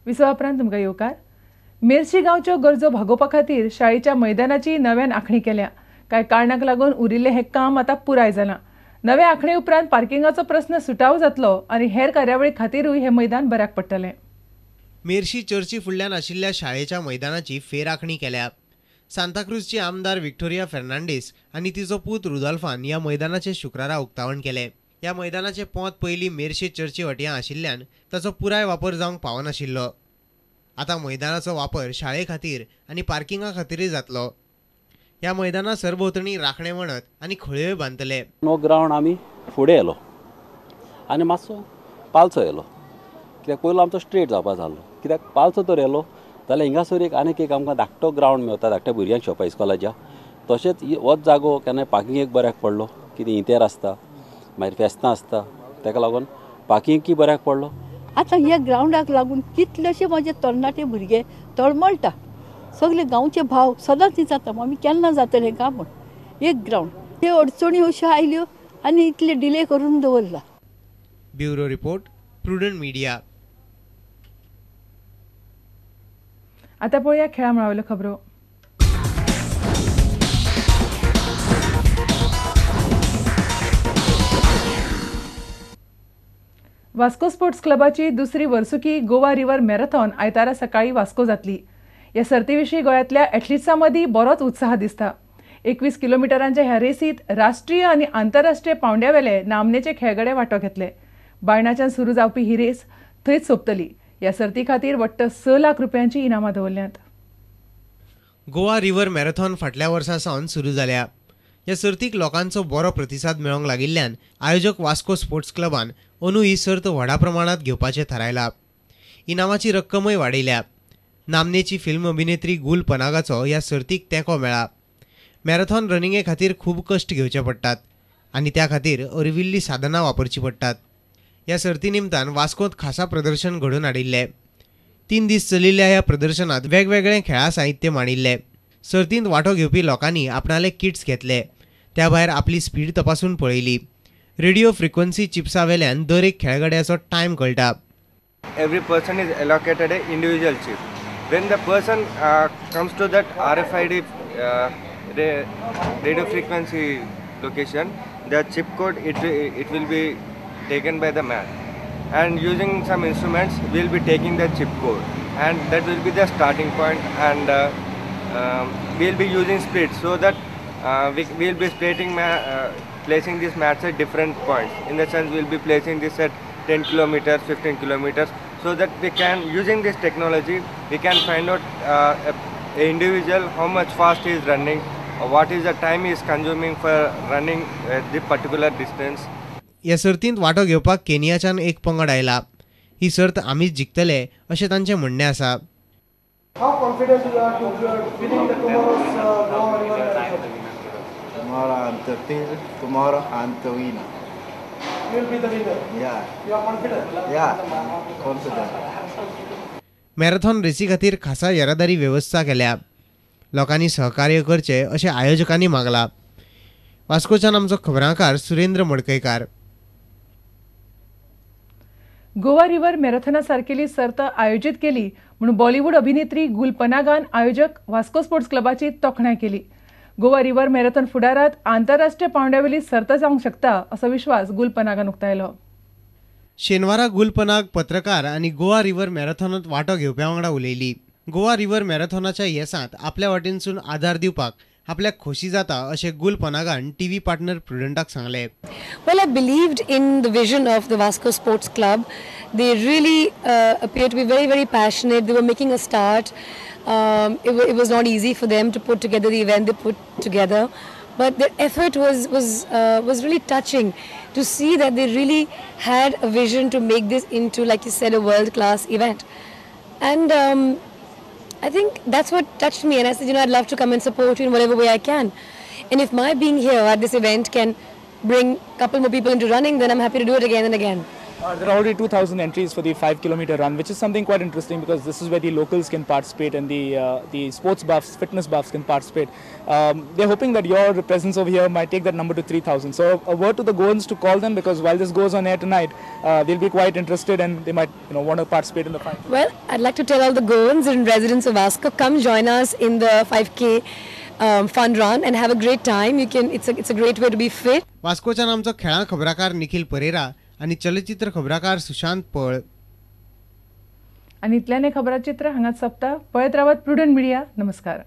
विसवा उपरांत तुमकां येवकार. मेर्शी गांवच्यो गरजो भागोवपा खातीर शाळेच्या मैदानाची नव्यान आंखणी केल्या. कांय कारणाक लागून उरिल्लें हें काम आतां पुराय जालां. नव्या आंखणे उपरांत पार्किंगाचो प्रस्न सुटावो जातलो आनी हेर कार्यावळी खातीरूय हें मैदान बऱ्याक पडटलें. मेर्शी चर्ची फुडल्यान आशिल्ल्या शाळेच्या मैदानाची फेरआंखणी केल्या. सांताक्रूजची आमदार व्हिक्टोरिया फेर्नांडीस आनी तिचो पूत रुदोल्फान ह्या मैदानाचे शुक्रारा उक्तावण केलें. ह्या मैदानाचें पोंत पयलीं मेर्शी चर्ची वटयां आशिल्ल्यान ताचो पुराय वापर जावंक पावनाशिल्लो. आतां मैदानाचो वापर शाळे खातीर आनी पार्किंगा खातीरय जातलो. ह्या मैदाना सरभोंवतणी राखणें वणत आनी खळयोय बांदतले. नो ग्रावंड आमी फुडें येयलो आनी मातसो पालचो येयलो, कित्याक पयलो आमचो स्ट्रेट जावपा जालो. कित्याक पालचो तर येयलो जाल्यार हिंगासर आनीक एक आमकां धाकटो ग्रावंड मेळटा धाकट्या भुरग्यांक खेळपा इस्कॉलाच्या. तशेंच होच जागो केन्नाय पार्किंग एक बऱ्याक पडलो, कितें इंतेर आसता मागीर फेस्तां आसता, ताका लागून पार्किंगूय बऱ्याक पडलो. आतां ह्या ग्रावंडाक लागून कितलेशे म्हजे तरणाटे भुरगे तळमळटा. सगळे गांवचे भाव सदांच विचारता आमी केन्ना जातलें काय म्हूण. एक ग्रावंड ते अडचणी अश्यो आयल्यो आनी इतले डिले करून दवरला. Bureau report, prudent media. आतां पळोवया खेळा मळावेल्यो खबरो. वास्को स्पोर्ट्स क्लबाची दुसरी वर्सुकी गोवा रिव्हर मॅरेथॉन आयतारा सकाळी वास्को जातली. ह्या सर्ती विशीं गोंयांतल्या एथलीट्सां मदीं बरोच उत्साह दिसता. 21 किलोमिटरांच्या ह्या रेसींत राष्ट्रीय आनी आंतरराष्ट्रीय पांवड्यावेले नामनेचे खेळगडे वांटो घेतले. बायणाच्यान सुरू जावपी ही रेस थंयच सोंपतली. ह्या सर्ती खातीर वट्ट 6 लाख रुपयांची इनामां दवरल्यांत. गोवा रिव्हर मॅरेथॉन फाटल्या वर्सा सावन सुरू जाल्या. ह्या सर्तीक लोकांचो बरो प्रतिसाद मेळोंक लागिल्ल्यान आयोजक वास्को स्पोर्ट्स क्लबान अंदू ही सर्त व्हडा प्रमाणांत घेवपाचें थारायलां. इनामाची रक्कमय वाडयल्या. नामनेची फिल्म अभिनेत्री गुल पनागाचो ह्या सर्तीक तेंको मेळ्ळा. मॅरेथॉन रनिंगे खातीर खूब कश्ट घेवचे पडटात आनी त्या खातीर अरविल्लीं साधनां वापरचीं पडटात. ह्या सर्ती निमतान वास्कोंत खासा प्रदर्शन घडोवन हाडिल्लें. 3 दीस चलिल्ल्या ह्या प्रदर्शनांत वेगवेगळें खेळां साहित्य मांडिल्लें. सर्तींत वांटो घेवपी लोकांनी आपणाले किट्स घेतले. त्या भायर आपली स्पीड तपासून पळयली. रेडिओ फ्रिक्वन्सी चिप्सा वेल्यान दर एक खेळगड्याचो टायम कळटा. Every person is allocated a individual chip. When the person comes to that RFID radio frequency location, the chip code it will be taken by the man, and using some instruments we will be taking the chip code, and that will be the starting point, and we will be using splits so that we will be placing these mats at different points. In the sense, we will be placing this at 10 kilometers, 15 kilometers, so that we can, using this technology, we can find out a individual how much fast he is running, or what is the time he is consuming for running the particular distance. ह्या सर्तींत वांटो घेवपाक केनियाच्यान एक पंगड आयला. ही सर्त आमीच जिखतले अशें तांचें म्हणणें आसा. How confident you are to winning the tomorrow's Goa River Marathon? Tomorrow I'm the winner. You will be the winner. Yeah. You are confident? Yeah, confident. Marathon रेसी खातीर खासा येरादारी वेवस्था केल्या. लोकांनी सहकार्य करचें अशें आयोजकांनी मागलां. वास्कोच्यान आमचो खबरांकार सुरेंद्र मडकयकार. गोवा रिव्हर मॅरेथॉना सारकेली सर्त आयोजीत केली म्हणून बॉलिवूड अभिनेत्री गुल पनागान आयोजक वास्को स्पोर्ट्स क्लबाची तोखणाय केली. गोवा रिव्हर मॅरेथॉन फुडारात आंतरराष्ट्रीय पांवड्यावेली सर्त जावंक शकता असो विश्वास गुल पनागान उक्तायलो. शेनवारा गुल पनाग पत्रकार आनी गोवा रिव्हर मॅरेथॉनांत वांटो घेवप्यां वांगडा उलयली. गोवा रिव्हर मॅरेथॉनाच्या येसांत आपल्या वाटेनसून आदार दिवपाक आपल्याक खोशी जाता अशें गुल पनागान टीव्ही पार्टनर प्रुडंटाक सांगलें. Well, I believed in the vision of the Vasco Sports Club. They really appeared to be very, very passionate. They were making a start. It was not easy for them to put together the event they put together, but their effort was really touching to see that they really had a vision to make this into, like you said, a world-class event. And I think that's what touched me, and I said, I'd love to come and support you in whatever way I can. And if my being here at this event can bring a couple more people into running, then I'm happy to do it again and again. There are already 2,000 entries for the 5-kilometer run, which is something quite interesting because this is where the locals can participate and the sports buffs, fitness buffs can participate. They're hoping that your presence over here might take that number to 3,000. So a word to the Goans to call them, because while this goes on air tonight, they'll be quite interested and they might want to participate in the 5K. Well, I'd like to tell all the Goans and residents of Vasco, come join us in the 5K fun run and have a great time. It's a great way to be fit. वास्कोच्यान आमचो खेळां खबराकार निखिल परेरा आणि चलचित्र खबराकार सुशांत पळ. आणि इतल्यान हे खबराचित्र हांगाच सोंपता. पळयत रावत प्रुडंट मिडिया. नमस्कार.